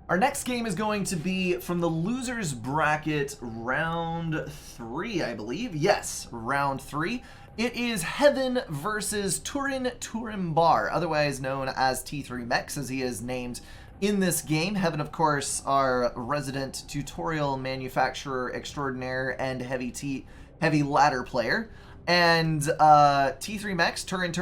Our next game is going to be from the losers bracket, round 3, I believe. Yes, round 3. It is Heaven versus Turin, otherwise known as T3 Mex, as he is named in this game. Heaven, of course, our resident tutorial manufacturer extraordinaire and heavy ladder player. And T3 Mex, Turin,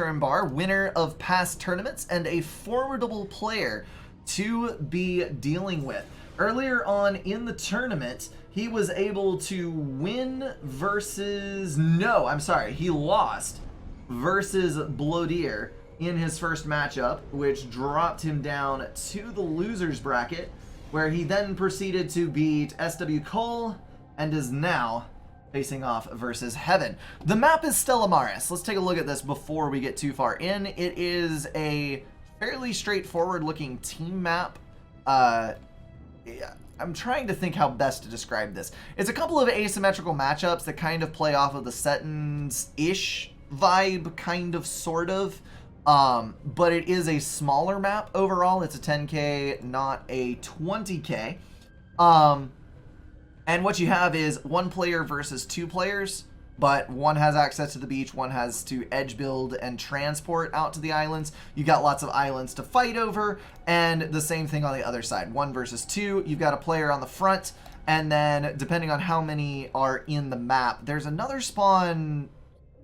winner of past tournaments and a formidable player to be dealing with. Earlier on in the tournament, he was able to win versus... No, I'm sorry. He lost versus Blodier in his first matchup, which dropped him down to the losers bracket, where he then proceeded to beat SW Cole and is now facing off versus Heaven. The map is Stella Maris. Let's take a look at this before we get too far in. It is a fairly straightforward looking team map. I'm trying to think how best to describe this. It's a couple of asymmetrical matchups that kind of play off of the Settons-ish vibe, kind of, sort of. But it is a smaller map overall. It's a 10K, not a 20K. And what you have is one player versus two players, but one has access to the beach, one has to edge build and transport out to the islands. You got lots of islands to fight over, and the same thing on the other side. 1 versus 2, you've got a player on the front, and then depending on how many are in the map, there's another spawn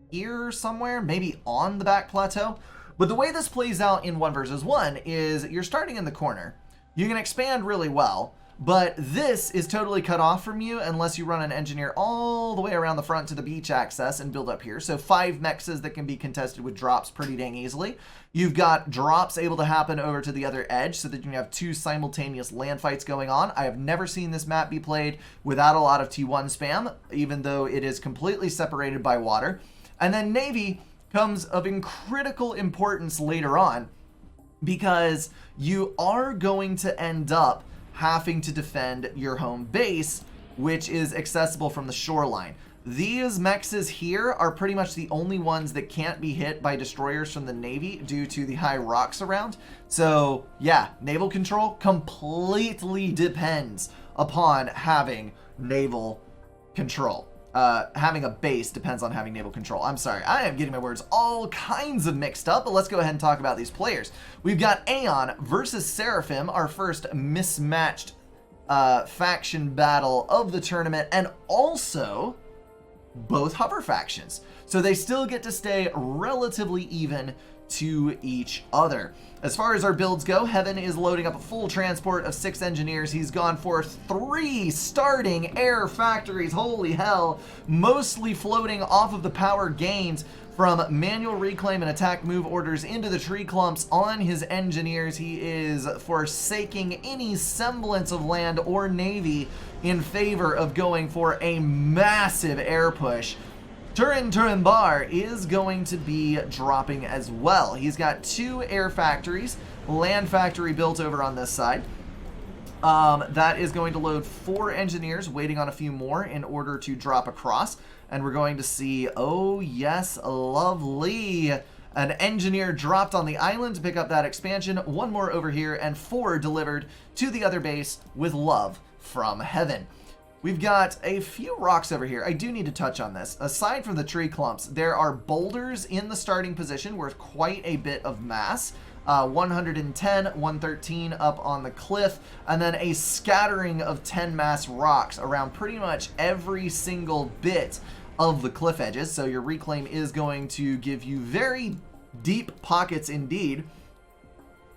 here somewhere, maybe on the back plateau. But the way this plays out in 1 versus 1 is you're starting in the corner. You can expand really well, but this is totally cut off from you unless you run an engineer all the way around the front to the beach access and build up here. So 5 mexes that can be contested with drops pretty dang easily. You've got drops able to happen over to the other edge so that you can have 2 simultaneous land fights going on. I have never seen this map be played without a lot of T1 spam, even though it is completely separated by water. And then Navy comes of critical importance later on, because you are going to end up having to defend your home base, which is accessible from the shoreline. These mexes here are pretty much the only ones that can't be hit by destroyers from the Navy due to the high rocks around. So yeah, naval control completely depends upon having naval control. Having a base depends on having naval control. I'm sorry, I am getting my words all kinds of mixed up, but let's go ahead and talk about these players. We've got Aeon versus Seraphim, our first mismatched faction battle of the tournament, and also both hover factions. So they still get to stay relatively even to each other. As far as our builds go, Heaven is loading up a full transport of 6 engineers. He's gone for 3 starting air factories, holy hell, mostly floating off of the power gained from manual reclaim and attack move orders into the tree clumps on his engineers. He is forsaking any semblance of land or navy in favor of going for a massive air push. Turin Bar is going to be dropping as well. He's got 2 air factories, land factory built over on this side. That is going to load 4 engineers, waiting on a few more in order to drop across. And we're going to see, oh yes, lovely, an engineer dropped on the island to pick up that expansion, 1 more over here, and 4 delivered to the other base with love from Heaven. We've got a few rocks over here. I do need to touch on this. Aside from the tree clumps, there are boulders in the starting position worth quite a bit of mass. 110, 113 up on the cliff, and then a scattering of 10 mass rocks around pretty much every single bit of the cliff edges. So your reclaim is going to give you very deep pockets indeed.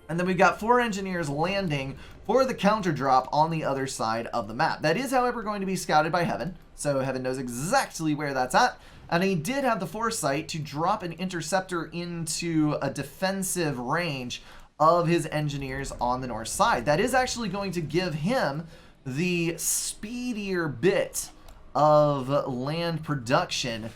And then we've got 4 engineers landing for the counter drop on the other side of the map. That is, however, going to be scouted by Heaven, so Heaven knows exactly where that's at. And he did have the foresight to drop an interceptor into a defensive range of his engineers on the north side. That is actually going to give him the speedier bit of land production.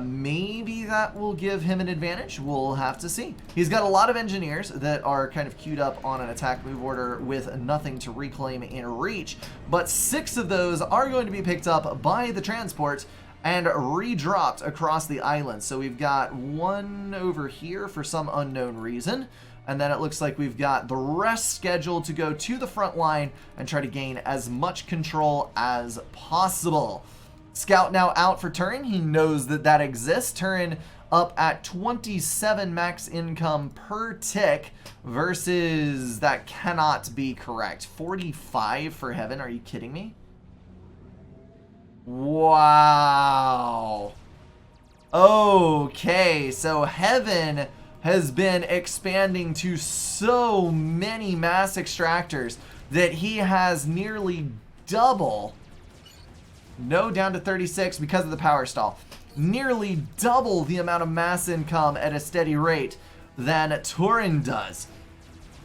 Maybe that will give him an advantage. We'll have to see. He's got a lot of engineers that are kind of queued up on an attack move order with nothing to reclaim in reach, but 6 of those are going to be picked up by the transport and redropped across the island. So we've got 1 over here for some unknown reason. And then it looks like we've got the rest scheduled to go to the front line and try to gain as much control as possible. Scout now out for Turin. He knows that that exists. Turin up at 27 max income per tick versus, that cannot be correct, 45 for Heaven. Are you kidding me? Wow. Okay, so Heaven has been expanding to so many mass extractors that he has nearly double, no, down to 36 because of the power stall, nearly double the amount of mass income at a steady rate than Turin does,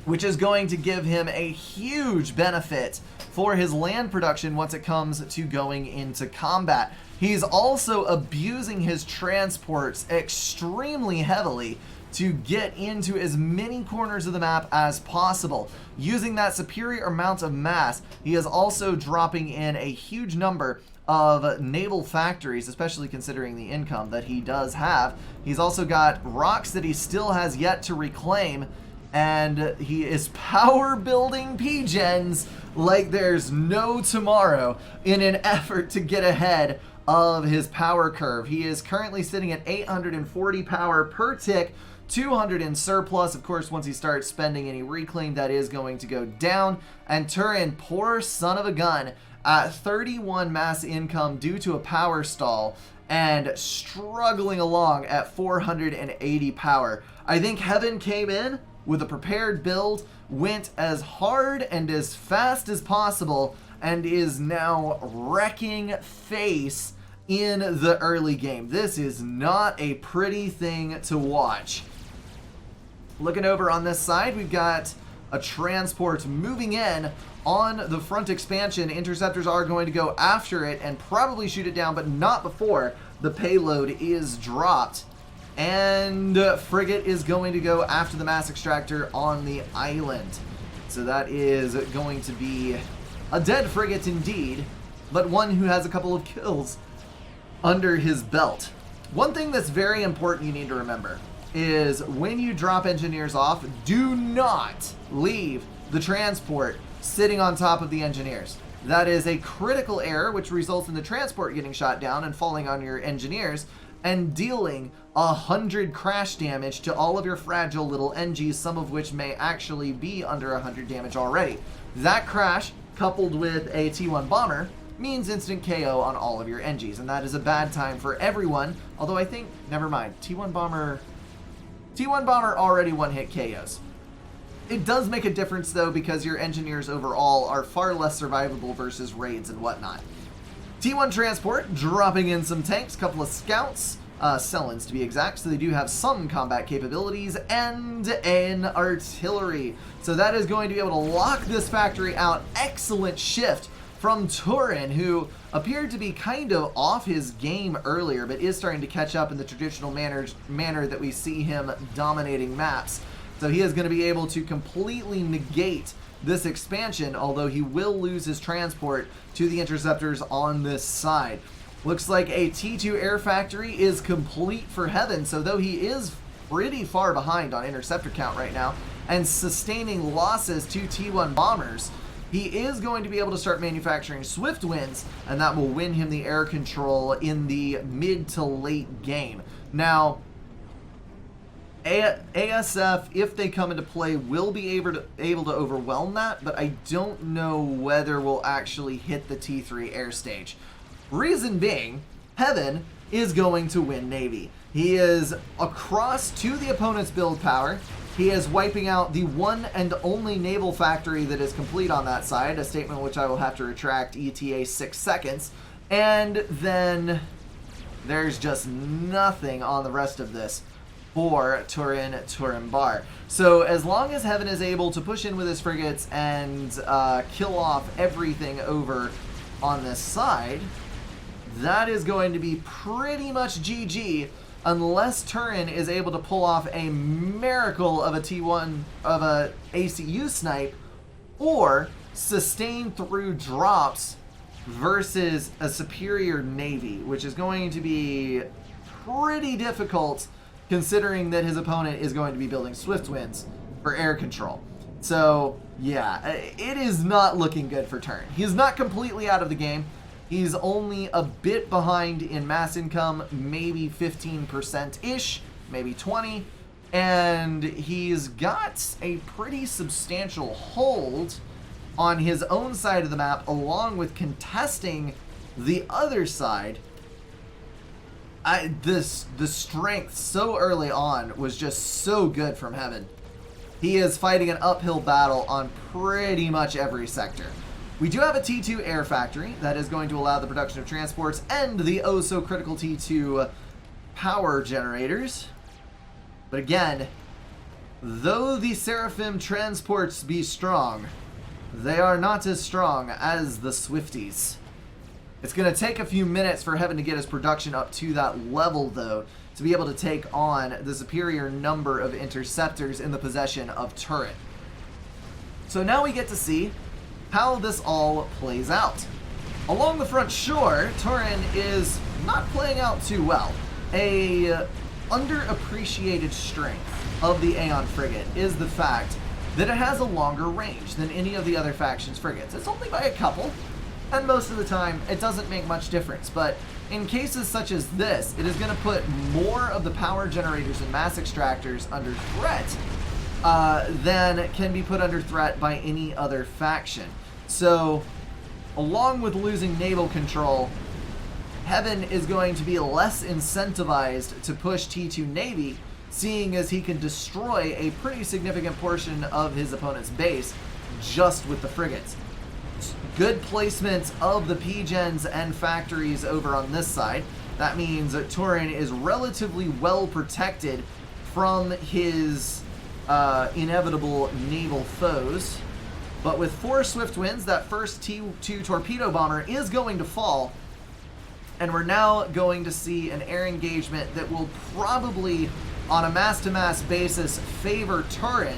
which is going to give him a huge benefit for his land production once it comes to going into combat. He's also abusing his transports extremely heavily to get into as many corners of the map as possible. Using that superior amount of mass, he is also dropping in a huge number of naval factories, especially considering the income that he does have. He's also got rocks that he still has yet to reclaim, and he is power building P-gens like there's no tomorrow in an effort to get ahead of his power curve. He is currently sitting at 840 power per tick, 200 in surplus. Of course, once he starts spending any reclaim, that is going to go down. And Turin, poor son of a gun, at 31 mass income due to a power stall and struggling along at 480 power. I think Heaven came in with a prepared build, went as hard and as fast as possible, and is now wrecking face in the early game. This is not a pretty thing to watch. Looking over on this side, we've got a transport moving in on the front expansion. Interceptors are going to go after it and probably shoot it down, but not before the payload is dropped. And frigate is going to go after the mass extractor on the island. So that is going to be a dead frigate indeed, but one who has a couple of kills under his belt. One thing that's very important you need to remember is when you drop engineers off, do not leave the transport sitting on top of the engineers. That is a critical error, which results in the transport getting shot down and falling on your engineers and dealing 100 crash damage to all of your fragile little NGs, some of which may actually be under 100 damage already. That crash, coupled with a T1 bomber, means instant KO on all of your NGs, and that is a bad time for everyone. Although I think, never mind, T1 bomber already one-hit KOs. It does make a difference though, because your engineers overall are far less survivable versus raids and whatnot. T1 transport dropping in some tanks, couple of scouts, Sellens to be exact, so they do have some combat capabilities, and an artillery. So that is going to be able to lock this factory out. Excellent shift from Turin, who appeared to be kind of off his game earlier, but is starting to catch up in the traditional manner that we see him dominating maps. So he is going to be able to completely negate this expansion, although he will lose his transport to the interceptors on this side. Looks like a T2 air factory is complete for Heaven, so though he is pretty far behind on interceptor count right now and sustaining losses to T1 bombers, he is going to be able to start manufacturing swift wins, and that will win him the air control in the mid to late game. Now, ASF, if they come into play, will be able to overwhelm that, but I don't know whether we'll actually hit the T3 air stage. Reason being, Heaven is going to win Navy. He is across to the opponent's build power. He is wiping out the one and only naval factory that is complete on that side, a statement which I will have to retract ETA 6 seconds. And then there's just nothing on the rest of this for Turin Bar. So as long as Heaven is able to push in with his frigates and kill off everything over on this side, that is going to be pretty much GG, unless Turin is able to pull off a miracle of a T1 of a ACU snipe, or sustain through drops versus a superior Navy, which is going to be pretty difficult considering that his opponent is going to be building swift wins for air control. So, yeah, it is not looking good for Turn. He's not completely out of the game. He's only a bit behind in mass income, maybe 15%-ish, maybe 20%. And he's got a pretty substantial hold on his own side of the map, along with contesting the other side. The strength so early on was just so good from Heaven. He is fighting an uphill battle on pretty much every sector. We do have a T2 air factory that is going to allow the production of transports and the oh-so-critical T2 power generators. But again, though the Seraphim transports be strong, they are not as strong as the Swifties. It's going to take a few minutes for Heaven to get his production up to that level, though, to be able to take on the superior number of interceptors in the possession of Turret. So now we get to see how this all plays out. Along the front shore, Tourney is not playing out too well. A underappreciated strength of the Aeon frigate is the fact that it has a longer range than any of the other factions' frigates. It's only by a couple, and most of the time it doesn't make much difference, but in cases such as this, it is going to put more of the power generators and mass extractors under threat than can be put under threat by any other faction. So, along with losing naval control, Heaven is going to be less incentivized to push T2 Navy, seeing as he can destroy a pretty significant portion of his opponent's base just with the frigates. Good placement of the P-gens and factories over on this side. That means that Tourney is relatively well protected from his inevitable naval foes. But with 4 swift winds, that first T2 torpedo bomber is going to fall. And we're now going to see an air engagement that will probably, on a mass-to-mass basis, favor Tourney,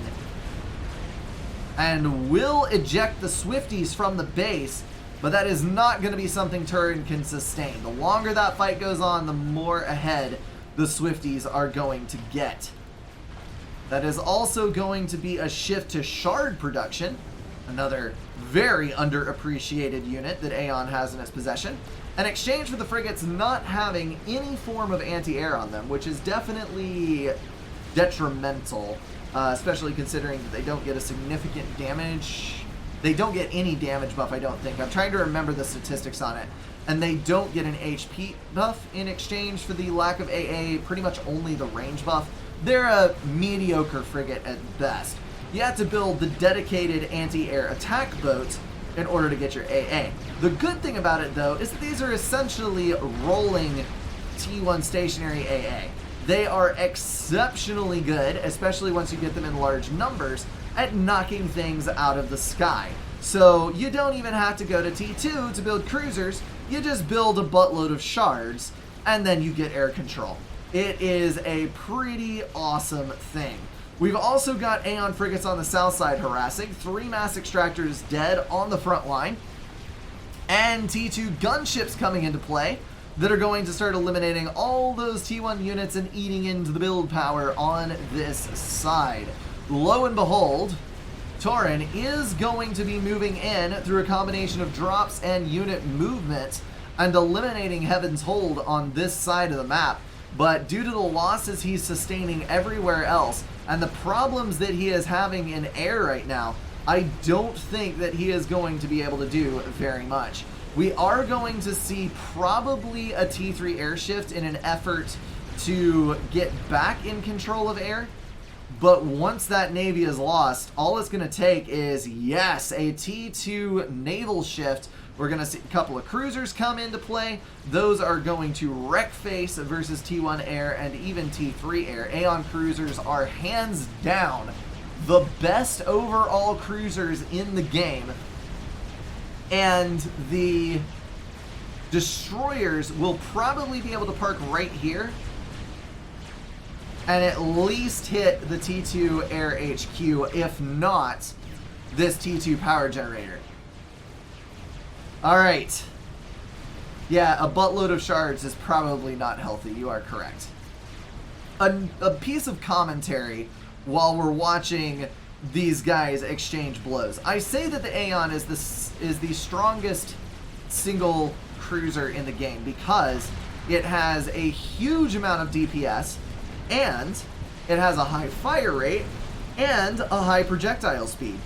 and will eject the Swifties from the base, but that is not going to be something Tourney can sustain. The longer that fight goes on, the more ahead the Swifties are going to get. That is also going to be a shift to Shard production, another very underappreciated unit that Aeon has in its possession, in exchange for the frigates not having any form of anti-air on them, which is definitely detrimental. Especially considering that they don't get a significant damage. They don't get any damage buff, I don't think. I'm trying to remember the statistics on it. And they don't get an HP buff in exchange for the lack of AA, pretty much only the range buff. They're a mediocre frigate at best. You have to build the dedicated anti-air attack boat in order to get your AA. The good thing about it, though, is that these are essentially rolling T1 stationary AA. They are exceptionally good, especially once you get them in large numbers, at knocking things out of the sky. So you don't even have to go to T2 to build cruisers, you just build a buttload of shards, and then you get air control. It is a pretty awesome thing. We've also got Aeon frigates on the south side harassing, 3 mass extractors dead on the front line, and T2 gunships coming into play that are going to start eliminating all those T1 units and eating into the build power on this side. Lo and behold, Tourney is going to be moving in through a combination of drops and unit movement and eliminating Heaven's hold on this side of the map. But due to the losses he's sustaining everywhere else and the problems that he is having in air right now, I don't think that he is going to be able to do very much. We are going to see probably a T3 air shift in an effort to get back in control of air. But once that Navy is lost, all it's going to take is, yes, a T2 naval shift. We're going to see a couple of cruisers come into play. Those are going to wreck face versus T1 air and even T3 air. Aeon cruisers are hands down the best overall cruisers in the game. And the destroyers will probably be able to park right here and at least hit the T2 air HQ, if not this T2 power generator. Alright. Yeah, a buttload of shards is probably not healthy. You are correct. A piece of commentary while we're watching these guys exchange blows. I say that the Aeon is the strongest single cruiser in the game because it has a huge amount of DPS, and it has a high fire rate and a high projectile speed,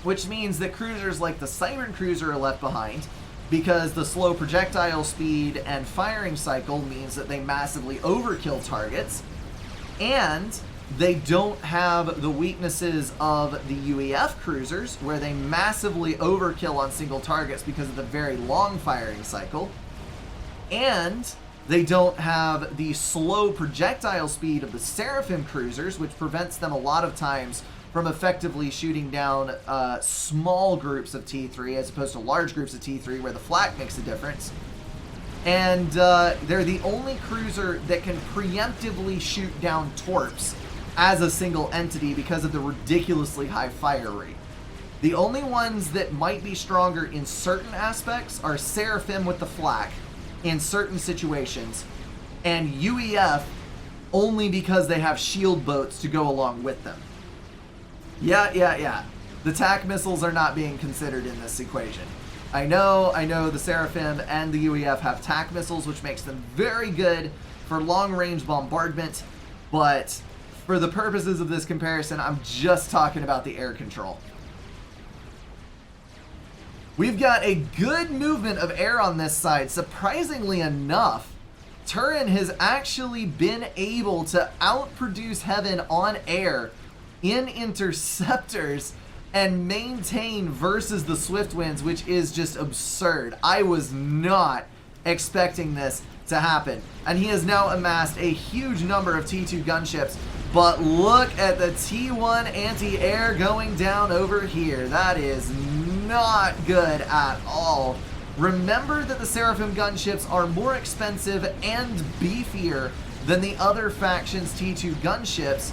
which means that cruisers like the Siren Cruiser are left behind because the slow projectile speed and firing cycle means that they massively overkill targets, and they don't have the weaknesses of the UEF cruisers where they massively overkill on single targets because of the very long firing cycle, and they don't have the slow projectile speed of the Seraphim cruisers, which prevents them a lot of times from effectively shooting down small groups of T3 as opposed to large groups of T3 where the flak makes a difference. And they're the only cruiser that can preemptively shoot down torps as a single entity because of the ridiculously high fire rate. The only ones that might be stronger in certain aspects are Seraphim with the flak in certain situations, and UEF only because they have shield boats to go along with them. Yeah. The TAC missiles are not being considered in this equation. I know the Seraphim and the UEF have TAC missiles, which makes them very good for long-range bombardment, but for the purposes of this comparison, I'm just talking about the air control. We've got a good movement of air on this side. Surprisingly enough, Turin has actually been able to outproduce Heaven on air in interceptors and maintain versus the Swift Winds, which is just absurd. I was not expecting this to happen. And he has now amassed a huge number of T2 gunships, but look at the T1 anti-air going down over here. That is not good at all. Remember that the Seraphim gunships are more expensive and beefier than the other faction's T2 gunships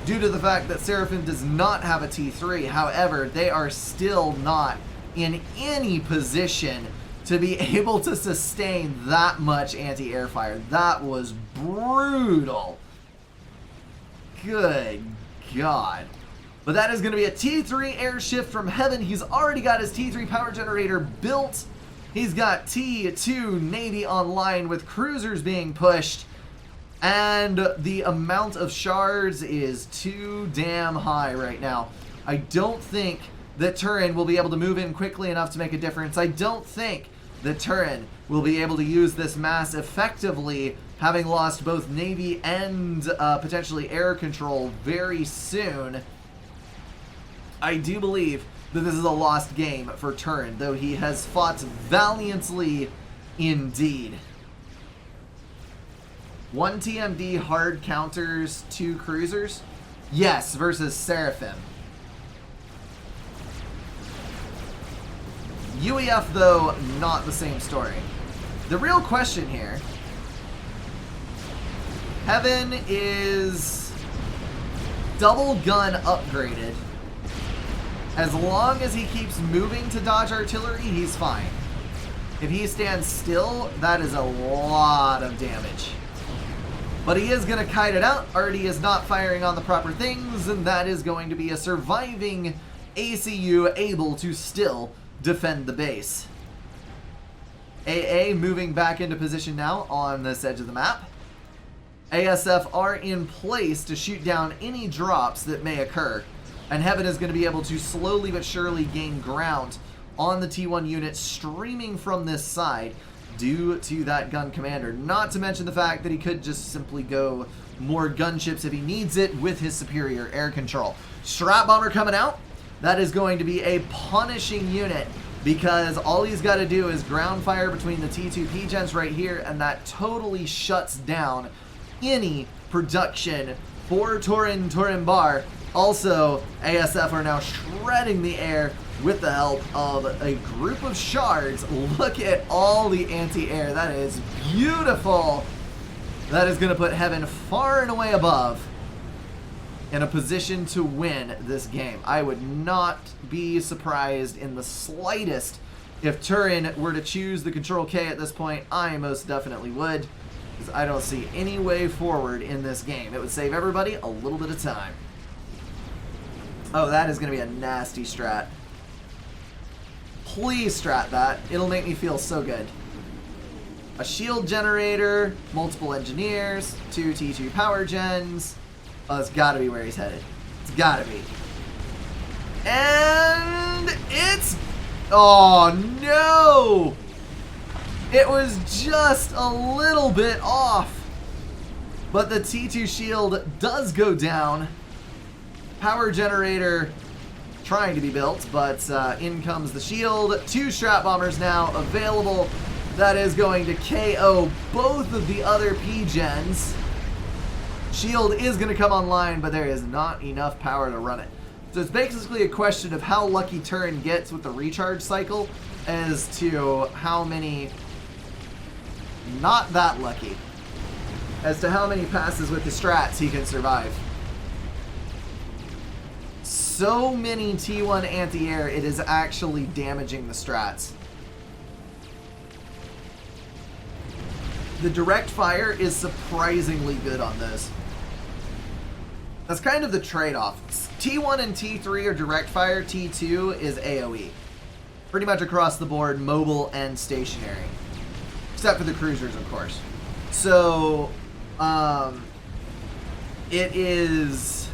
due to the fact that Seraphim does not have a T3. However, they are still not in any position to be able to sustain that much anti-air fire. That was brutal. Good God. But that is going to be a T3 airshift from Heaven. He's already got his T3 power generator built. He's got T2 Navy online with cruisers being pushed. And the amount of shards is too damn high right now. I don't think that Turin will be able to move in quickly enough to make a difference. I don't think that Turin will be able to use this mass effectively, having lost both Navy and potentially air control very soon. I do believe that this is a lost game for Turin, though he has fought valiantly indeed. 1 TMD hard counters 2 cruisers? Yes, versus Seraphim. UEF, though, not the same story. The real question here, Heaven is double gun upgraded. As long as he keeps moving to dodge artillery, he's fine. If he stands still, that is a lot of damage. But he is going to kite it out. Artie is not firing on the proper things, and that is going to be a surviving ACU able to still defend the base. AA moving back into position now on this edge of the map. ASF are in place to shoot down any drops that may occur. And Heaven is going to be able to slowly but surely gain ground on the T1 unit streaming from this side due to that gun commander. Not to mention the fact that he could just simply go more gunships if he needs it with his superior air control. Strat Bomber coming out. That is going to be a punishing unit because all he's got to do is ground fire between the T2 P-Gens right here, and that totally shuts down any production for Turin Bar. Also, ASF are now shredding the air with the help of a group of shards. Look at all the anti-air. That is beautiful. That is going to put Heaven far and away above in a position to win this game. I would not be surprised in the slightest if Turin were to choose the Control K at this point. I most definitely would. because I don't see any way forward in this game. It would save everybody a little bit of time. Oh, that is going to be a nasty strat. Please strat that. It'll make me feel so good. A shield generator, multiple engineers, 2 T2 power gens. Oh, that's got to be where he's headed. It's got to be. And it's... Oh, no! It was just a little bit off. But the T2 shield does go down. Power generator trying to be built, but in comes the shield. 2 strat bombers now available. That is going to KO both of the other P-gens. Shield is going to come online, but there is not enough power to run it. So it's basically a question of how lucky Turin gets with the recharge cycle as to how many, not that lucky, as to how many passes with the strats he can survive. So many T1 anti-air, it is actually damaging the strats. The direct fire is surprisingly good on this. That's kind of the trade-off. T1 and T3 are direct fire, T2 is AoE. Pretty much across the board, mobile and stationary. Except for the cruisers, of course. So, it is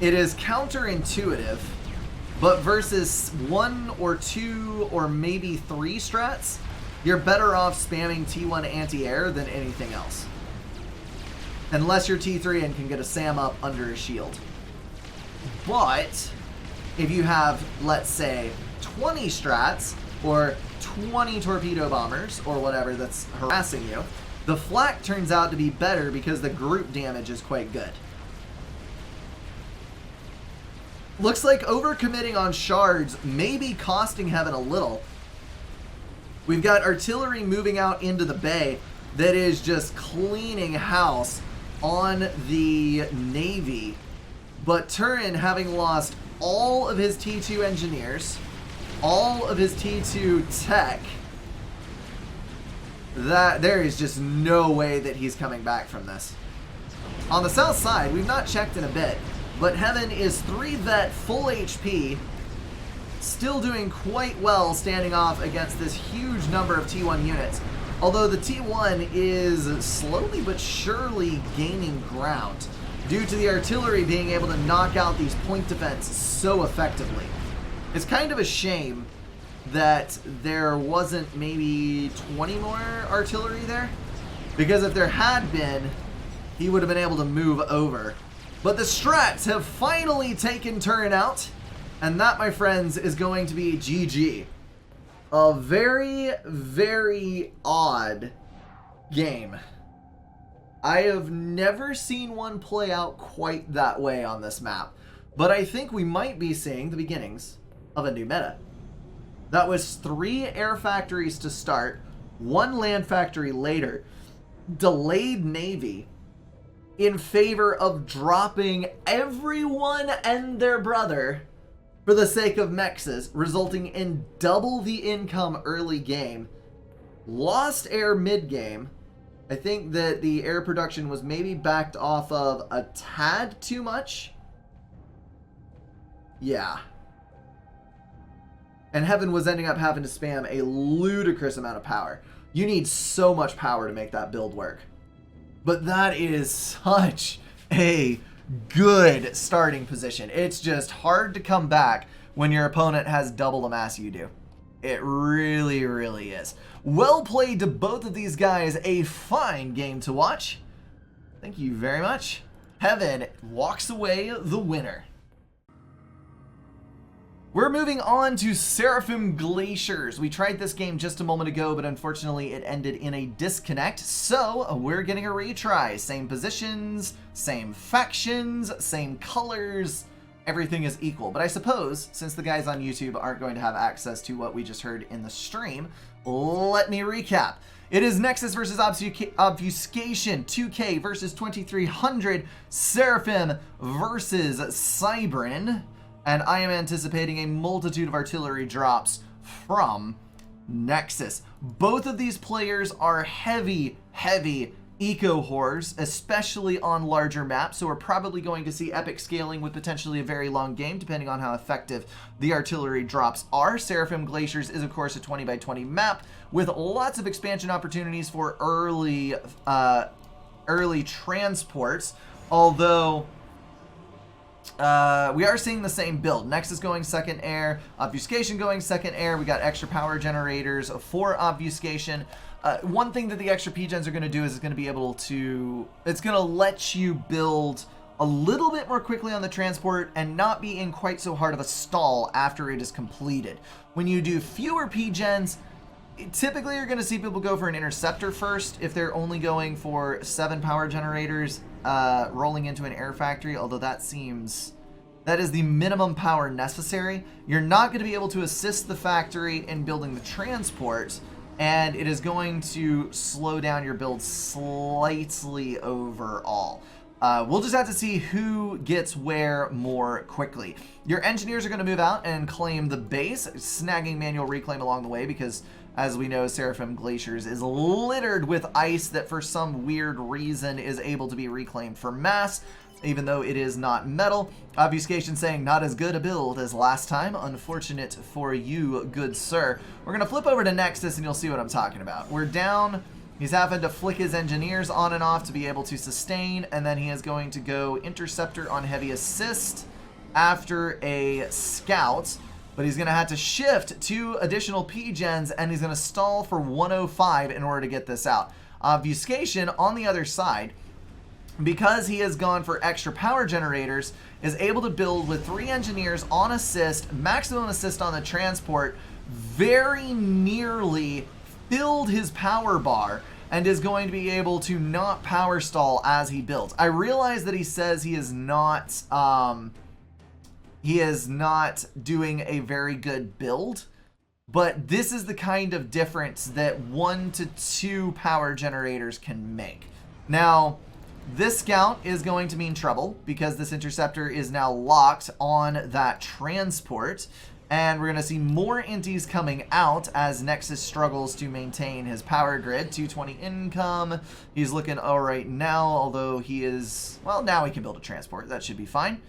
counterintuitive, but versus 1 or 2 or maybe 3 strats, you're better off spamming T1 anti-air than anything else. Unless you're T3 and can get a SAM up under a shield. But if you have, let's say, 20 strats or 20 torpedo bombers or whatever that's harassing you, the flak turns out to be better because the group damage is quite good. Looks like overcommitting on shards may be costing Heaven a little. We've got artillery moving out into the bay that is just cleaning house on the Navy. But Turin, having lost all of his T2 engineers, all of his T2 tech, that there is just no way that he's coming back from this. On the south side, we've not checked in a bit, but Heaven is 3 vet, full HP, still doing quite well standing off against this huge number of T1 units. Although the T1 is slowly but surely gaining ground due to the artillery being able to knock out these point defense so effectively. It's kind of a shame that there wasn't maybe 20 more artillery there, because if there had been, he would have been able to move over. But the strats have finally taken Turin out, and that, my friends, is going to be GG. A very, very odd game. I have never seen one play out quite that way on this map, but I think we might be seeing the beginnings of a new meta. That was 3 air factories to start, 1 land factory later, delayed Navy in favor of dropping everyone and their brother for the sake of mexes, resulting in double the income early game. Lost air mid game. I think that the air production was maybe backed off of a tad too much. Yeah. And Heaven was ending up having to spam a ludicrous amount of power. You need so much power to make that build work. But that is such a good starting position. It's just hard to come back when your opponent has double the mass you do. It really, really is. Well played to both of these guys. A fine game to watch. Thank you very much. Heaven walks away the winner. We're moving on to Seraphim Glaciers. We tried this game just a moment ago, but unfortunately it ended in a disconnect, so we're getting a retry. Same positions, same factions, same colors, everything is equal. But I suppose, since the guys on YouTube aren't going to have access to what we just heard in the stream, let me recap. It is Nexus versus Obfuscation, 2K versus 2300, Seraphim versus Cybrin. And I am anticipating a multitude of artillery drops from Nexus. Both of these players are heavy eco whores, especially on larger maps, so we're probably going to see epic scaling with potentially a very long game, depending on how effective the artillery drops are. Seraphim Glaciers is, of course, a 20 by 20 map with lots of expansion opportunities for early transports, although we are seeing the same build. Nexus going second air, obfuscation going second air. We got extra power generators for obfuscation. One thing that the extra P-gens are going to do is it's going to be able to, it's going to let you build a little bit more quickly on the transport and not be in quite so hard of a stall after it is completed. When you do fewer P-gens, typically you're going to see people go for an interceptor first if they're only going for 7 power generators rolling into an air factory, although that is the minimum power necessary. You're not going to be able to assist the factory in building the transport, and it is going to slow down your build slightly overall. We'll just have to see who gets where more quickly. Your engineers are going to move out and claim the base, snagging manual reclaim along the way because, as we know, Seraphim Glaciers is littered with ice that for some weird reason is able to be reclaimed for mass, even though it is not metal. Obfuscation saying not as good a build as last time. Unfortunate for you, good sir. We're going to flip over to Nexus and you'll see what I'm talking about. We're down. He's having to flick his engineers on and off to be able to sustain, and then he is going to go interceptor on heavy assist after a scout. But he's going to have to shift 2 additional P-gens, and he's going to stall for 105 in order to get this out. Obfuscation on the other side, because he has gone for extra power generators, is able to build with 3 engineers on assist, maximum assist on the transport, very nearly filled his power bar, and is going to be able to not power stall as he builds. I realize that he says he is not doing a very good build, but this is the kind of difference that 1 to 2 power generators can make. Now, this scout is going to mean trouble because this interceptor is now locked on that transport, and we're going to see more inties coming out as Nexus struggles to maintain his power grid. 220 income. He's looking all right now, although he is, well, now he can build a transport. That should be fine.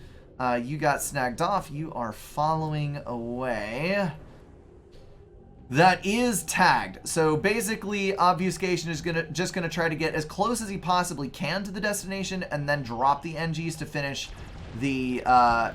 You got snagged off. You are following away. That is tagged. So basically, obfuscation is just gonna try to get as close as he possibly can to the destination and then drop the NGs to finish the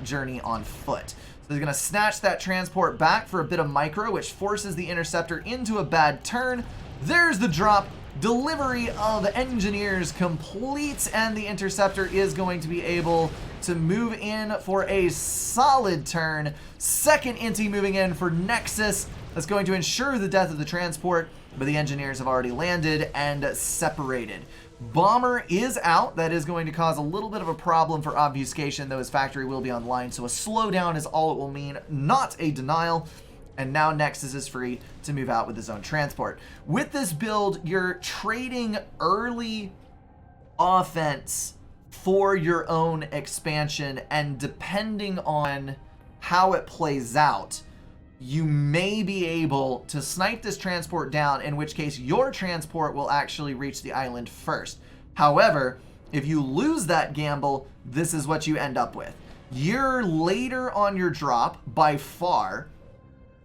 journey on foot. So he's gonna snatch that transport back for a bit of micro, which forces the interceptor into a bad turn. There's the drop. Delivery of engineers complete, and the interceptor is going to be able to move in for a solid turn. Second inti moving in for Nexus. That's going to ensure the death of the transport, but the engineers have already landed and separated. Bomber is out. That is going to cause a little bit of a problem for obfuscation, though his factory will be online, so a slowdown is all it will mean, not a denial. And now Nexus is free to move out with his own transport. With this build, you're trading early offense for your own expansion, and depending on how it plays out, you may be able to snipe this transport down, in which case your transport will actually reach the island first. However, if you lose that gamble, this is what you end up with. You're later on your drop by far.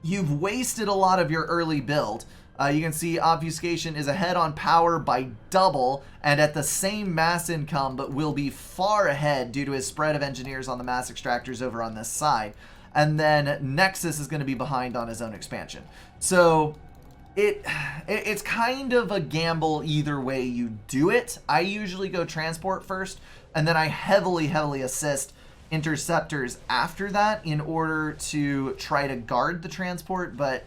You've wasted a lot of your early build. You can see obfuscation is ahead on power by double and at the same mass income, but will be far ahead due to his spread of engineers on the mass extractors over on this side. And then Nexus is going to be behind on his own expansion. So it's kind of a gamble either way you do it. I usually go transport first, and then I heavily assist interceptors after that in order to try to guard the transport. But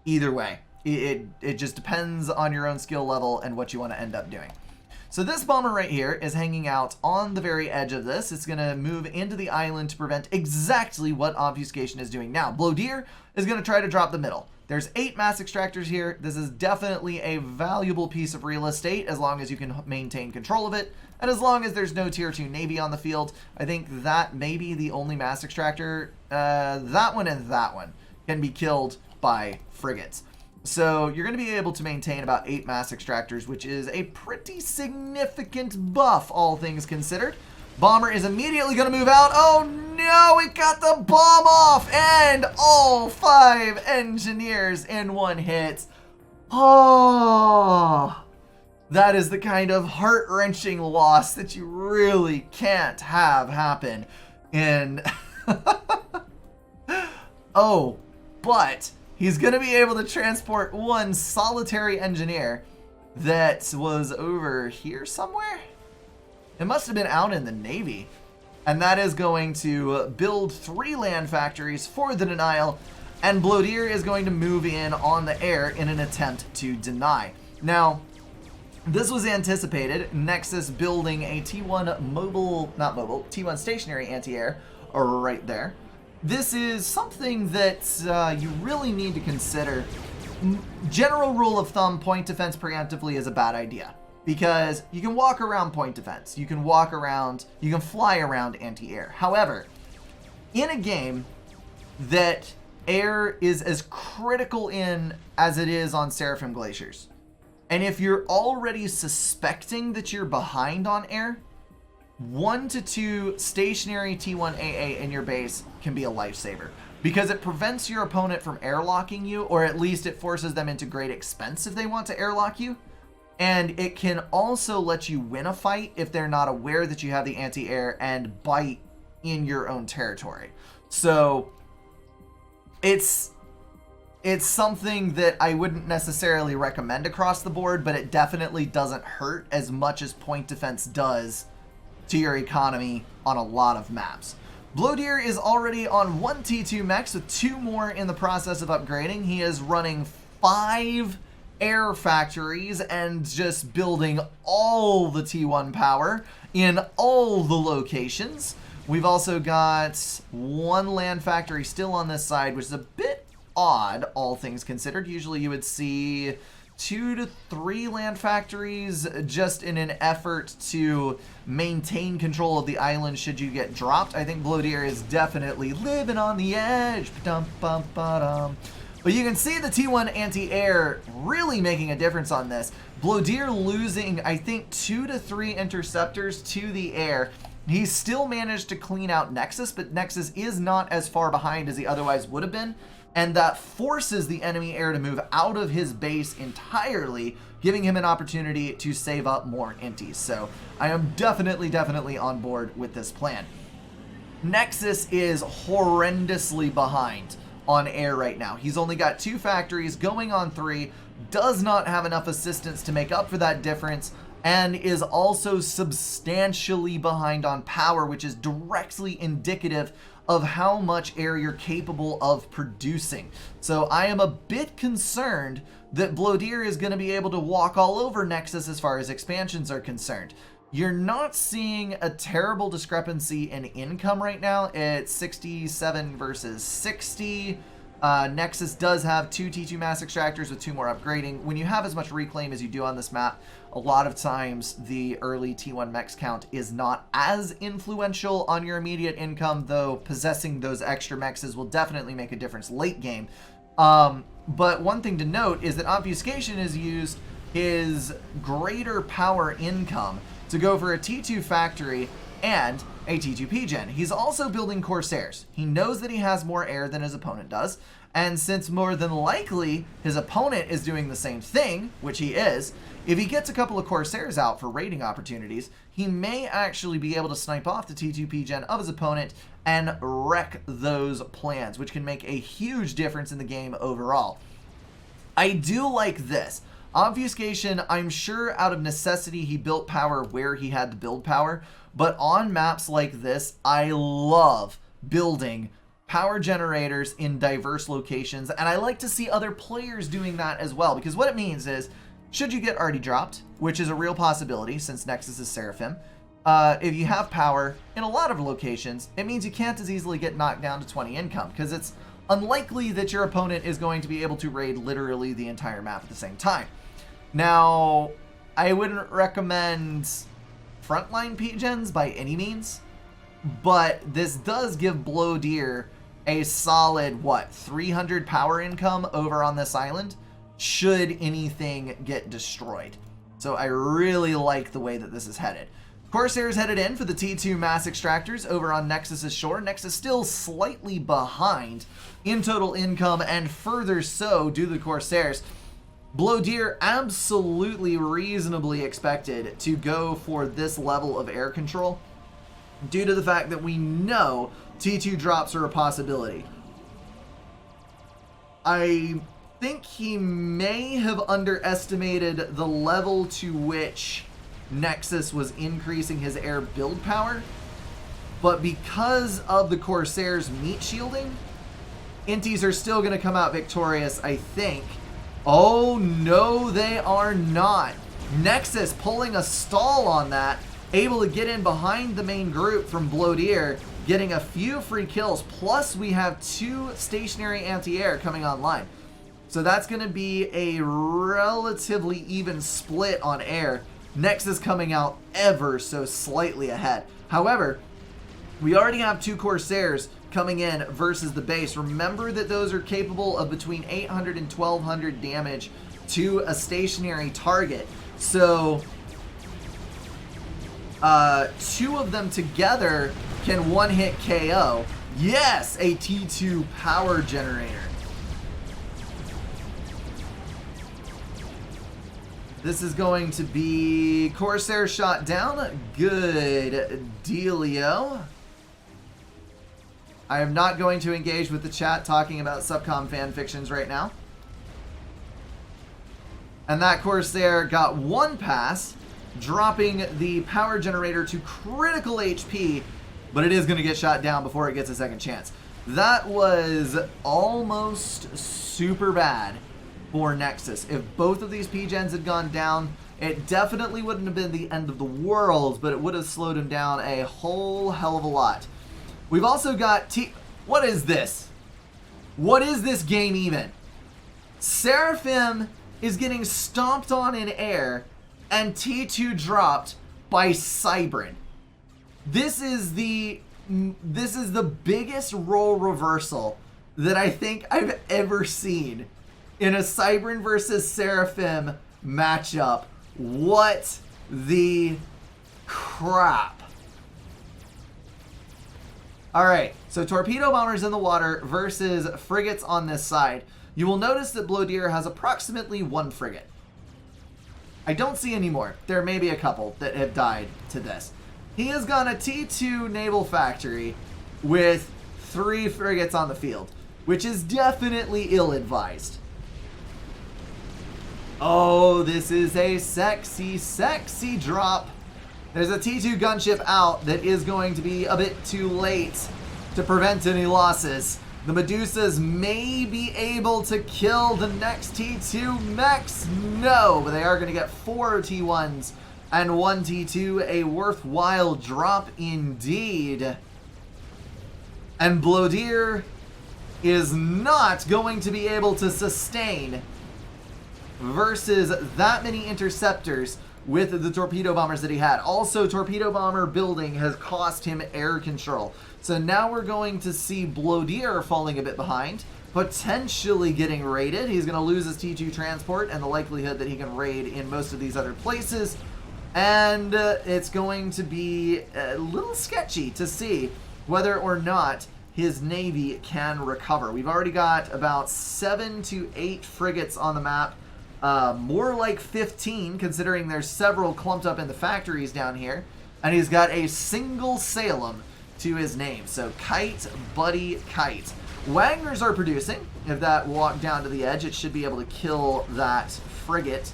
either way, it just depends on your own skill level and what you want to end up doing. So this bomber right here is hanging out on the very edge of this. It's going to move into the island to prevent exactly what obfuscation is doing now. Blowdeer is going to try to drop the middle. There's 8 mass extractors here. This is definitely a valuable piece of real estate as long as you can maintain control of it. And as long as there's no tier 2 Navy on the field. I think that may be the only mass extractor. That one and that one can be killed by frigates. So you're going to be able to maintain about 8 mass extractors, which is a pretty significant buff, all things considered. Bomber is immediately going to move out. Oh no, it got the bomb off, and all 5 engineers in one hit. Oh, that is the kind of heart-wrenching loss that you really can't have happen in... Oh, but he's going to be able to transport one solitary engineer that was over here somewhere. It must have been out in the Navy. And that is going to build 3 land factories for the denial. And Blodeer is going to move in on the air in an attempt to deny. Now, this was anticipated. Nexus building a T1 mobile, not mobile, T1 stationary anti-air right there. This is something that you really need to consider. General rule of thumb, point defense preemptively is a bad idea. Because you can walk around point defense. You can walk around, you can fly around anti-air. However, in a game that air is as critical in as it is on Seraphim Glaciers, and if you're already suspecting that you're behind on air, 1 to 2 stationary T1 AA in your base can be a lifesaver. Because it prevents your opponent from airlocking you, or at least it forces them into great expense if they want to airlock you. And it can also let you win a fight if they're not aware that you have the anti-air and bite in your own territory. So it's something that I wouldn't necessarily recommend across the board, but it definitely doesn't hurt as much as point defense does to your economy on a lot of maps. Blodeer is already on 1 T2 mechs with 2 more in the process of upgrading. He is running 5 air factories and just building all the T1 power in all the locations. We've also got 1 land factory still on this side, which is a bit odd, all things considered. Usually you would see 2 to 3 land factories just in an effort to maintain control of the island should you get dropped. I think Blodeer is definitely living on the edge. But you can see the T1 anti-air really making a difference on this. Blodeer losing, I think, 2 to 3 interceptors to the air. He still managed to clean out Nexus, but Nexus is not as far behind as he otherwise would have been. And that forces the enemy air to move out of his base entirely, giving him an opportunity to save up more inties. So I am definitely on board with this plan. Nexus is horrendously behind on air right now. He's only got 2 factories going on 3, does not have enough assistance to make up for that difference, and is also substantially behind on power, which is directly indicative of how much air you're capable of producing. So I am a bit concerned that Blodeer is going to be able to walk all over Nexus as far as expansions are concerned. You're not seeing a terrible discrepancy in income right now. It's 67 versus 60. Nexus does have 2 T2 mass extractors with 2 more upgrading. When you have as much reclaim as you do on this map, a lot of times the early T1 mechs count is not as influential on your immediate income, though possessing those extra mechs will definitely make a difference late game. But one thing to note is that Obfuscation has used his greater power income to go for a T2 factory and a T2 PGen. He's also building Corsairs. He knows that he has more air than his opponent does, and since more than likely his opponent is doing the same thing, which he is, if he gets a couple of Corsairs out for raiding opportunities, he may actually be able to snipe off the T2 PGen of his opponent and wreck those plans, which can make a huge difference in the game overall. I do like this. Obfuscation, I'm sure out of necessity he built power where he had to build power, but on maps like this, I love building power generators in diverse locations, and I like to see other players doing that as well, because what it means is, should you get already dropped, which is a real possibility since Nexus is Seraphim, if you have power in a lot of locations, it means you can't as easily get knocked down to 20 income, because it's unlikely that your opponent is going to be able to raid literally the entire map at the same time. Now, I wouldn't recommend frontline PGens by any means, but this does give Blodeer a solid, 300 power income over on this island, should anything get destroyed. So I really like the way that this is headed. Corsairs headed in for the T2 mass extractors over on Nexus's shore. Nexus still slightly behind in total income, and further so due to the Corsairs. Blowdeer absolutely reasonably expected to go for this level of air control due to the fact that we know T2 drops are a possibility. I think he may have underestimated the level to which Nexus was increasing his air build power, but because of the Corsairs meat shielding, Inties are still going to come out victorious, I think. Oh no, they are not. Nexus pulling a stall on that, able to get in behind the main group from Blowdeer, getting a few free kills, plus we have 2 stationary anti-air coming online. So that's going to be a relatively even split on air. Nexus coming out ever so slightly ahead. However, we already have 2 Corsairs coming in versus the base. Remember that those are capable of between 800 and 1200 damage to a stationary target. So 2 of them together can one-hit KO. Yes, a T2 power generator. This is going to be Corsair shot down. Good dealio. I am not going to engage with the chat talking about Subcom fanfictions right now. And that Corsair got 1 pass, dropping the power generator to critical HP, but it is going to get shot down before it gets a second chance. That was almost super bad for Nexus. If both of these P-gens had gone down, it definitely wouldn't have been the end of the world, but it would have slowed him down a whole hell of a lot. We've also got what is this? What is this game even? Seraphim is getting stomped on in air, and T2 dropped by Cybrin. This is the biggest role reversal that I think I've ever seen in a Cybrin versus Seraphim matchup. What the crap? Alright, so torpedo bombers in the water versus frigates on this side. You will notice that Blowdeer has approximately 1 frigate. I don't see any more. There may be a couple that have died to this. He has gone a T2 naval factory with 3 frigates on the field, which is definitely ill-advised. Oh, this is a sexy, sexy drop. There's a T2 gunship out that is going to be a bit too late to prevent any losses. The Medusas may be able to kill the next T2 mechs. No, but they are going to get 4 T1s and 1 T2. A worthwhile drop indeed. And Blowdeer is not going to be able to sustain versus that many interceptors with the torpedo bombers that he had. Also, torpedo bomber building has cost him air control. So now we're going to see Blowdeer falling a bit behind, potentially getting raided. He's going to lose his T2 transport and the likelihood that he can raid in most of these other places. And it's going to be a little sketchy to see whether or not his navy can recover. We've already got about 7 to 8 frigates on the map. More like 15, considering there's several clumped up in the factories down here. And he's got a single Salem to his name. So kite, buddy, kite. Wagners are producing. If that walked down to the edge, it should be able to kill that frigate.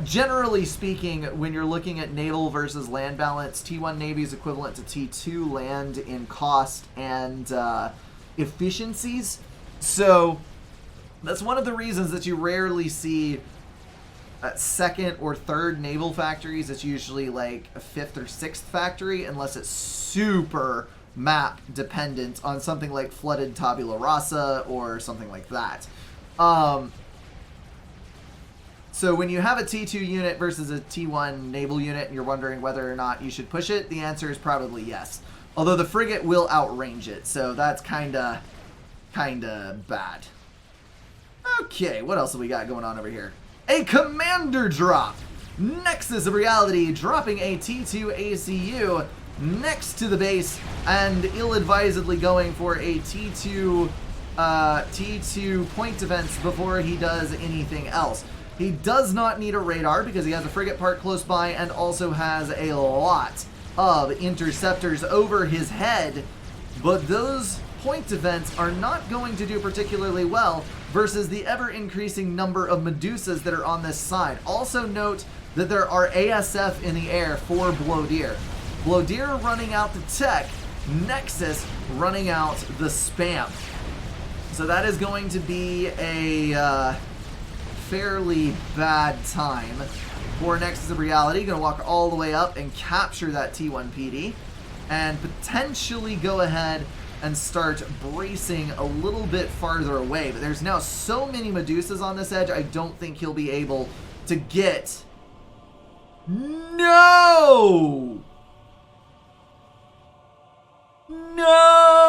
Generally speaking, when you're looking at naval versus land balance, T1 Navy is equivalent to T2 land in cost and efficiencies. So that's one of the reasons that you rarely see second or third naval factories. It's usually like a 5th or 6th factory, unless it's super map dependent on something like flooded tabula rasa or something like that. So when you have a T2 unit versus a T1 naval unit and you're wondering whether or not you should push it, the answer is probably yes. Although the frigate will outrange it, so that's kinda bad. Okay, what else have we got going on over here? A commander drop! Nexus of Reality dropping a T2 ACU next to the base and ill-advisedly going for a T2 point defense before he does anything else. He does not need a radar because he has a frigate parked close by and also has a lot of interceptors over his head, but those point defense are not going to do particularly well versus the ever-increasing number of Medusas that are on this side. Also note that there are ASF in the air for Blowdeer. Blowdeer running out the tech, Nexus running out the spam. So that is going to be a fairly bad time for Nexus of Reality. Going to walk all the way up and capture that T1 PD and potentially go ahead and start bracing a little bit farther away. But there's now so many Medusas on this edge, I don't think he'll be able to get... No! No!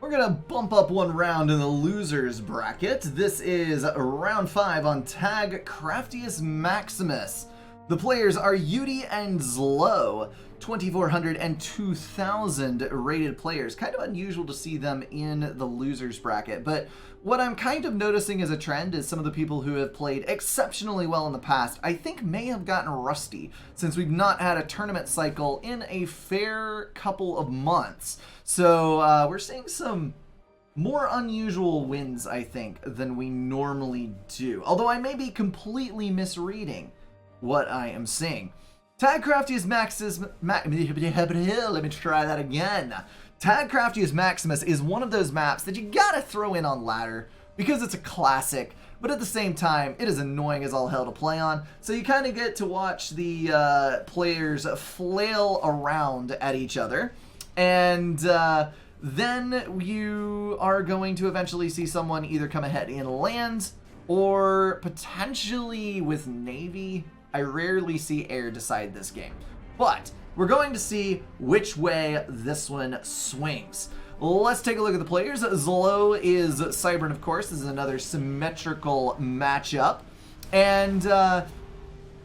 We're gonna bump up one round in the losers bracket. This is round 5 on tag Craftiest Maximus. The players are Yudi and Zlo, 2,400 and 2,000 rated players. Kind of unusual to see them in the losers bracket, but what I'm kind of noticing as a trend is some of the people who have played exceptionally well in the past, I think may have gotten rusty since we've not had a tournament cycle in a fair couple of months. So we're seeing some more unusual wins, I think, than we normally do. Although I may be completely misreading what I am seeing. Tag Craftiest Maximus... Let me try that again. Tag Craftiest Maximus is one of those maps that you gotta throw in on ladder because it's a classic, but at the same time, it is annoying as all hell to play on. So you kind of get to watch the players flail around at each other. And then you are going to eventually see someone either come ahead in land or potentially with Navy. I rarely see air decide this game, but we're going to see which way this one swings. Let's take a look at the players. Zlo is Cybern, of course. This is another symmetrical matchup. And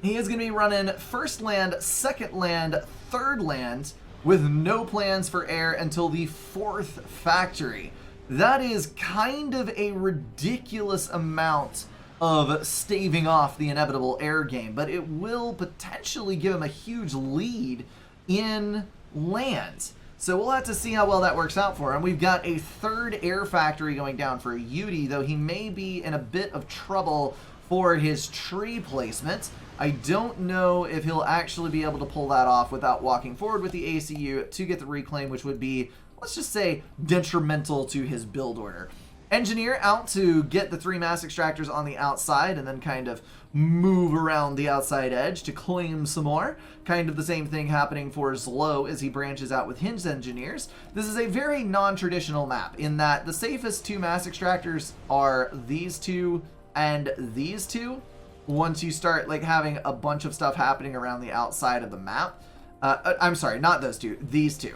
he is going to be running first land, second land, third land with no plans for air until the 4th factory. That is kind of a ridiculous amount of staving off the inevitable air game, but it will potentially give him a huge lead in land. So we'll have to see how well that works out for him. We've got a 3rd air factory going down for Yudi, though he may be in a bit of trouble for his tree placement. I don't know if he'll actually be able to pull that off without walking forward with the ACU to get the reclaim, which would be, let's just say, detrimental to his build order. Engineer out to get the 3 mass extractors on the outside and then kind of move around the outside edge to claim some more. Kind of the same thing happening for Zlo as he branches out with his engineers. This is a very non-traditional map in that the safest 2 mass extractors are these 2 and these 2. Once you start like having a bunch of stuff happening around the outside of the map. I'm sorry, not those 2, these 2.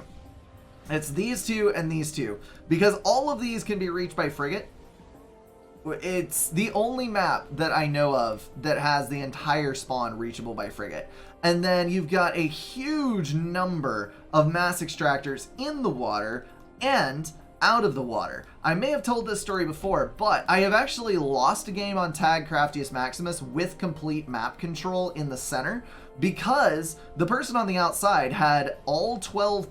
It's these 2 and these 2, because all of these can be reached by frigate. It's the only map that I know of that has the entire spawn reachable by frigate. And then you've got a huge number of mass extractors in the water and out of the water. I may have told this story before, but I have actually lost a game on Tag Craftiest Maximus with complete map control in the center because the person on the outside had all 12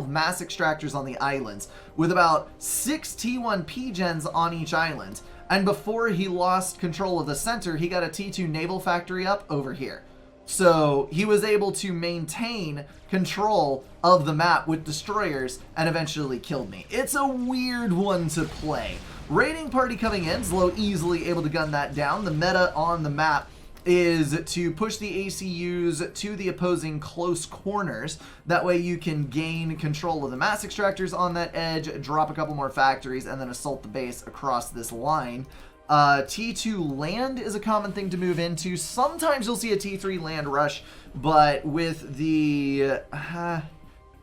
mass extractors on the islands with about 6 T1 P-gens on each island. And before he lost control of the center, he got a T2 naval factory up over here. So he was able to maintain control of the map with destroyers and eventually killed me. It's a weird one to play. Raiding party coming in, Zlo easily able to gun that down. The meta on the map is to push the ACUs to the opposing close corners. That way you can gain control of the mass extractors on that edge, drop a couple more factories, and then assault the base across this line. T2 land is a common thing to move into. Sometimes you'll see a T3 land rush, but with the...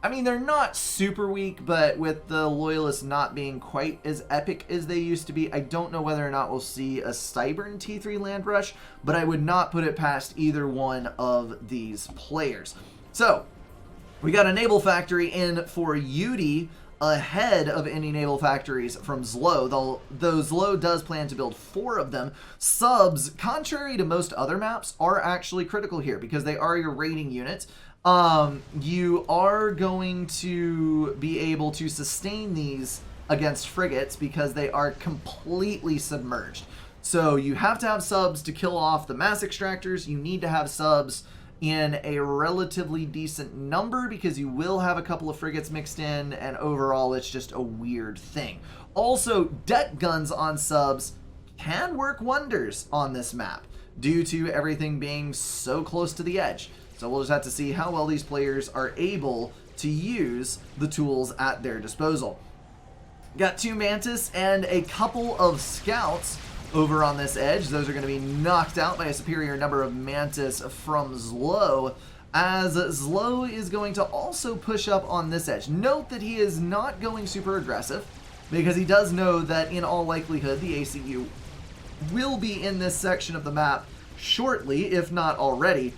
I mean, they're not super weak, but with the Loyalists not being quite as epic as they used to be, I don't know whether or not we'll see a Stybern T3 land rush, but I would not put it past either one of these players. So, we got a naval factory in for Yudi ahead of any naval factories from Zlo, though Zlo does plan to build 4 of them. Subs, contrary to most other maps, are actually critical here because they are your raiding units. You are going to be able to sustain these against frigates because they are completely submerged. So you have to have subs to kill off the mass extractors. You need to have subs in a relatively decent number because you will have a couple of frigates mixed in, and overall it's just a weird thing. Also, deck guns on subs can work wonders on this map due to everything being so close to the edge. So we'll just have to see how well these players are able to use the tools at their disposal. Got 2 Mantis and a couple of Scouts over on this edge. Those are going to be knocked out by a superior number of Mantis from Zlo, as Zlo is going to also push up on this edge. Note that he is not going super aggressive because he does know that in all likelihood the ACU will be in this section of the map shortly, if not already.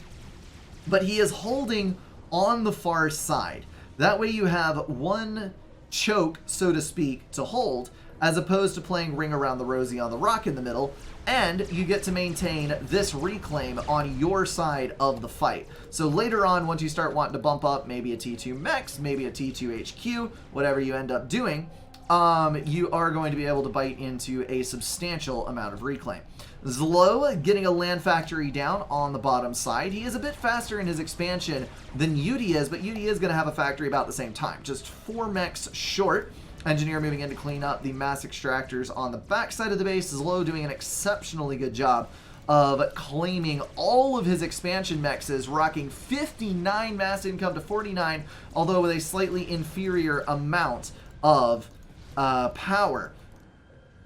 But he is holding on the far side. That way you have one choke, so to speak, to hold, as opposed to playing Ring Around the Rosie on the rock in the middle, and you get to maintain this reclaim on your side of the fight. So later on, once you start wanting to bump up maybe a T2 Mex, maybe a T2 HQ, whatever you end up doing, you are going to be able to bite into a substantial amount of reclaim. Zlo getting a land factory down on the bottom side. He is a bit faster in his expansion than Yudi is, but Yudi is going to have a factory about the same time. Just 4 mechs short. Engineer moving in to clean up the mass extractors on the back side of the base. Zlo doing an exceptionally good job of claiming all of his expansion mexes, rocking 59 mass income to 49, although with a slightly inferior amount of power.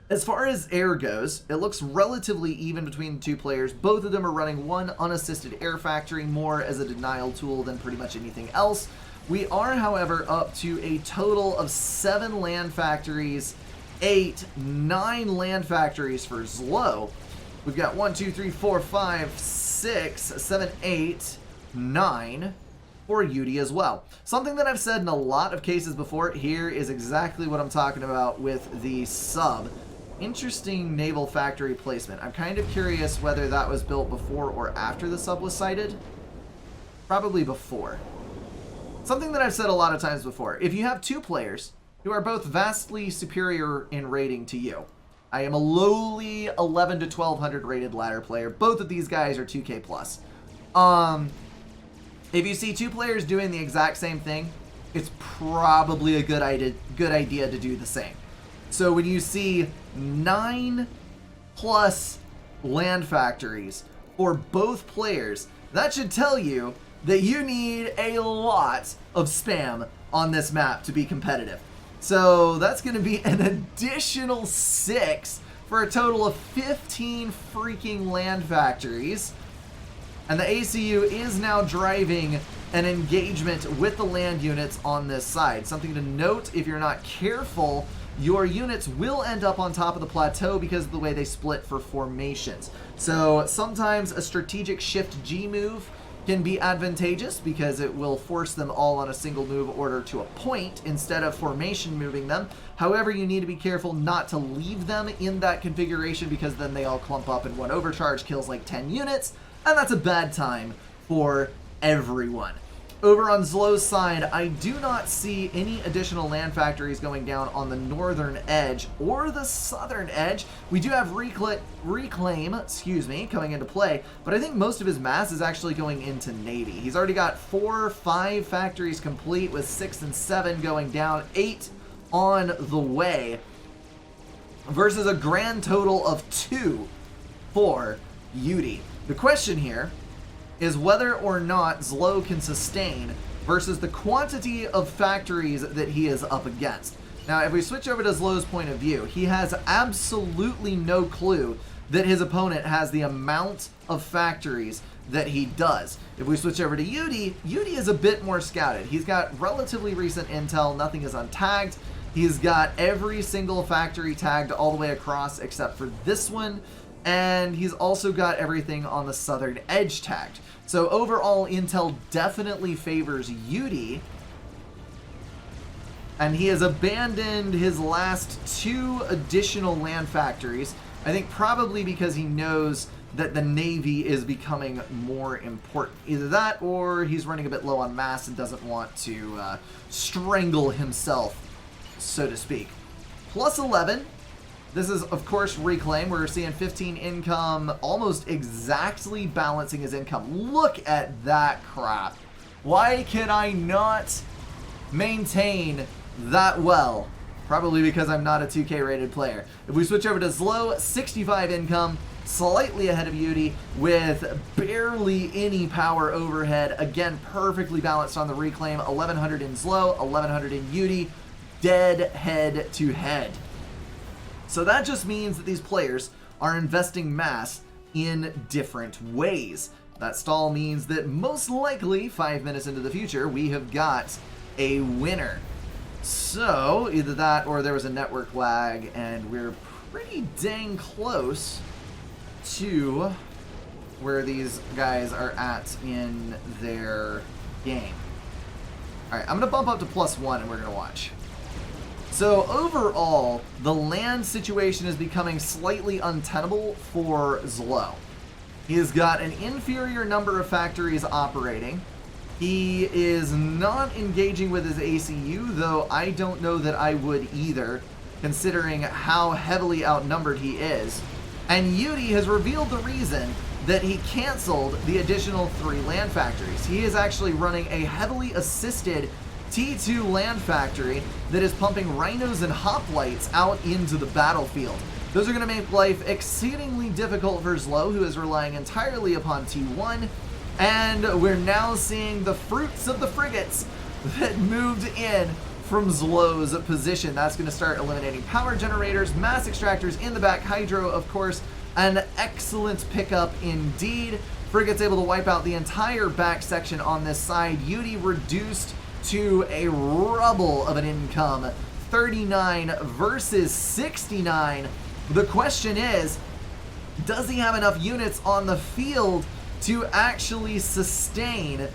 As far as air goes, it looks relatively even between the 2 players. Both of them are running 1 unassisted air factory, more as a denial tool than pretty much anything else. We are, however, up to a total of 7 land factories, 9 land factories for Zlo. We've got 1, 2, 3, 4, 5, 6, 7, 8, 9 for Yudi as well. Something that I've said in a lot of cases before, here is exactly what I'm talking about with the sub. Interesting naval factory placement. I'm kind of curious whether that was built before or after the sub was sighted. Probably before. Something that I've said a lot of times before. If you have 2 players who are both vastly superior in rating to you, I am a lowly 11 to 1200 rated ladder player. Both of these guys are 2k plus. If you see 2 players doing the exact same thing, it's probably a good idea to do the same. So when you see 9 plus land factories for both players, that should tell you that you need a lot of spam on this map to be competitive. So that's going to be an additional 6 for a total of 15 freaking land factories. And the ACU is now driving an engagement with the land units on this side. Something to note, if you're not careful, your units will end up on top of the plateau because of the way they split for formations. So sometimes a strategic shift G move can be advantageous because it will force them all on a single move order to a point instead of formation moving them. However, you need to be careful not to leave them in that configuration because then they all clump up and one overcharge kills like 10 units, and that's a bad time for everyone. Over on Zlo's side, I do not see any additional land factories going down on the northern edge or the southern edge. We do have reclaim, coming into play, but I think most of his mass is actually going into Navy. He's already got 4 or 5 factories complete with 6 and 7 going down, 8 on the way, versus a grand total of 2 for Yudi. The question here is whether or not Zlo can sustain versus the quantity of factories that he is up against. Now, if we switch over to Zlo's point of view, he has absolutely no clue that his opponent has the amount of factories that he does. If we switch over to Yudi, Yudi is a bit more scouted. He's got relatively recent intel, nothing is untagged. He's got every single factory tagged all the way across except for this one, and he's also got everything on the southern edge tagged. So overall, intel definitely favors Yudi, and he has abandoned his last 2 additional land factories, I think probably because he knows that the Navy is becoming more important. Either that, or he's running a bit low on mass and doesn't want to strangle himself, so to speak. Plus 11. This is, of course, reclaim. We're seeing 15 income, almost exactly balancing his income. Look at that crap. Why can I not maintain that well? Probably because I'm not a 2K rated player. If we switch over to Zlo, 65 income, slightly ahead of Yudi with barely any power overhead. Again, perfectly balanced on the reclaim. 1100 in Zlo, 1100 in Yudi, dead head to head. So that just means that these players are investing mass in different ways. That stall means that most likely 5 minutes into the future, we have got a winner. So either that or there was a network lag, and we're pretty dang close to where these guys are at in their game. All right, I'm going to bump up to +1 and we're going to watch. So overall, the land situation is becoming slightly untenable for Zlo. He has got an inferior number of factories operating. He is not engaging with his ACU, though I don't know that I would either, considering how heavily outnumbered he is. And Yudi has revealed the reason that he canceled the additional 3 land factories. He is actually running a heavily assisted T2 land factory that is pumping rhinos and hoplites out into the battlefield. Those are going to make life exceedingly difficult for Zlo, who is relying entirely upon T1, and we're now seeing the fruits of the frigates that moved in from Zlo's position. That's going to start eliminating power generators, mass extractors in the back, hydro, of course. An excellent pickup indeed. Frigates able to wipe out the entire back section on this side. Yudi reduced to a rubble of an income, 39 versus 69. The question is, does he have enough units on the field to actually sustain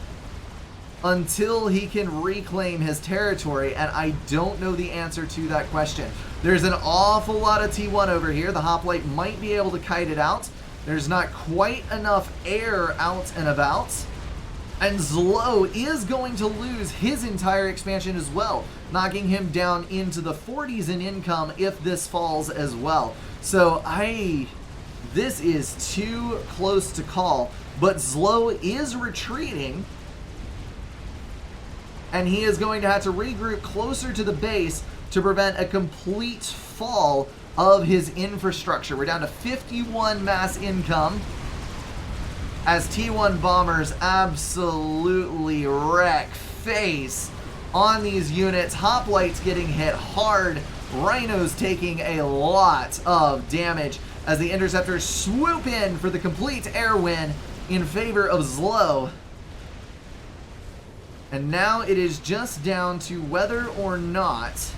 until he can reclaim his territory? And I don't know the answer to that question. There's an awful lot of T1 over here. The hoplite might be able to kite it out. There's not quite enough air out and about. And Zlo is going to lose his entire expansion as well, knocking him down into the 40s in income if this falls as well. So this is too close to call, but Zlo is retreating, and he is going to have to regroup closer to the base to prevent a complete fall of his infrastructure. We're down to 51 mass income, as T1 bombers absolutely wreck face on these units. Hoplites getting hit hard. Rhinos taking a lot of damage as the interceptors swoop in for the complete air win in favor of Zlo. And now it is just down to whether or not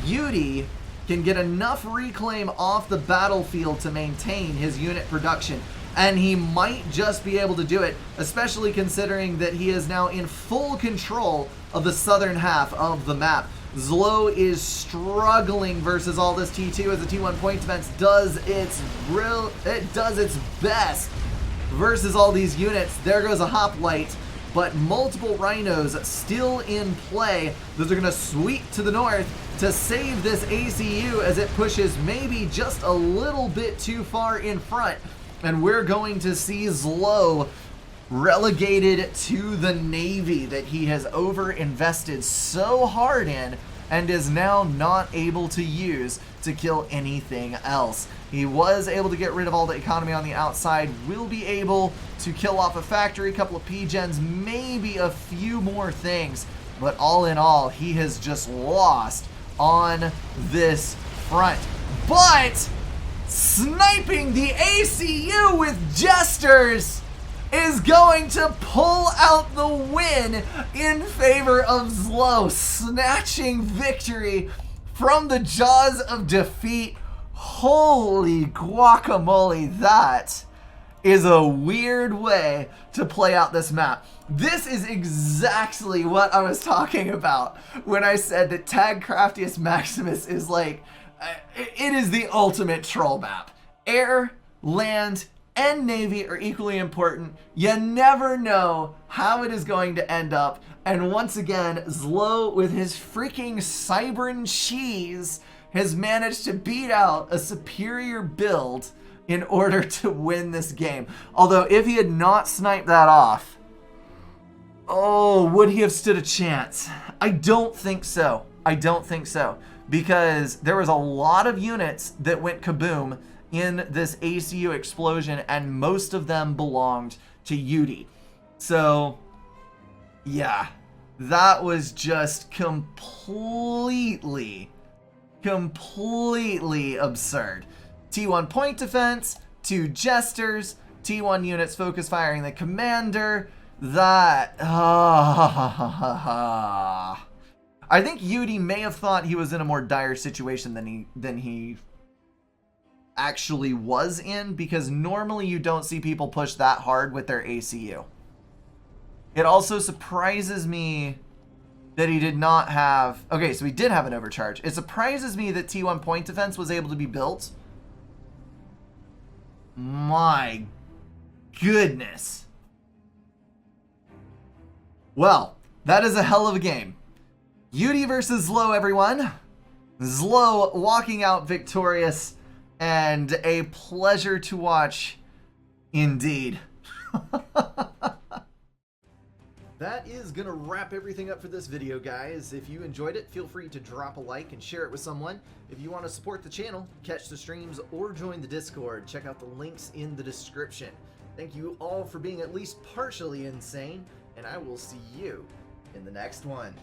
Yudi can get enough reclaim off the battlefield to maintain his unit production. And he might just be able to do it, especially considering that he is now in full control of the southern half of the map. Zlo is struggling versus all this T2 as the T1 point defense does its best versus all these units. There goes a hoplite, but multiple rhinos still in play. Those are going to sweep to the north to save this ACU as it pushes maybe just a little bit too far in front. And we're going to see Zlo relegated to the Navy that he has over invested so hard in and is now not able to use to kill anything else. He was able to get rid of all the economy on the outside, will be able to kill off a factory, a couple of P-gens, maybe a few more things. But all in all, he has just lost on this front. But sniping the ACU with Jesters is going to pull out the win in favor of Zlo, snatching victory from the jaws of defeat. Holy guacamole, that is a weird way to play out this map. This is exactly what I was talking about when I said that Tag Craftiest Maximus is like, it is the ultimate troll map. Air, land, and Navy are equally important. You never know how it is going to end up. And once again, Zlo with his freaking Cybern cheese has managed to beat out a superior build in order to win this game. Although if he had not sniped that off, oh, would he have stood a chance? I don't think so. I don't think so. Because there was a lot of units that went kaboom in this ACU explosion, and most of them belonged to Yudi. So, yeah, that was just completely absurd. T1 point defense, 2 Jesters, T1 units focus firing the commander. That, I think Yudi may have thought he was in a more dire situation than he actually was in, because normally you don't see people push that hard with their ACU. It also surprises me that he did not have... Okay, so he did have an overcharge. It surprises me that T1 point defense was able to be built. My goodness. Well, that is a hell of a game. Yudi versus Zlo, everyone. Zlo walking out victorious, and a pleasure to watch indeed. That is gonna wrap everything up for this video, guys. If you enjoyed it, feel free to drop a like and share it with someone. If you want to support the channel, catch the streams, or join the Discord, check out the links in the description. Thank you all for being at least partially insane, and I will see you in the next one.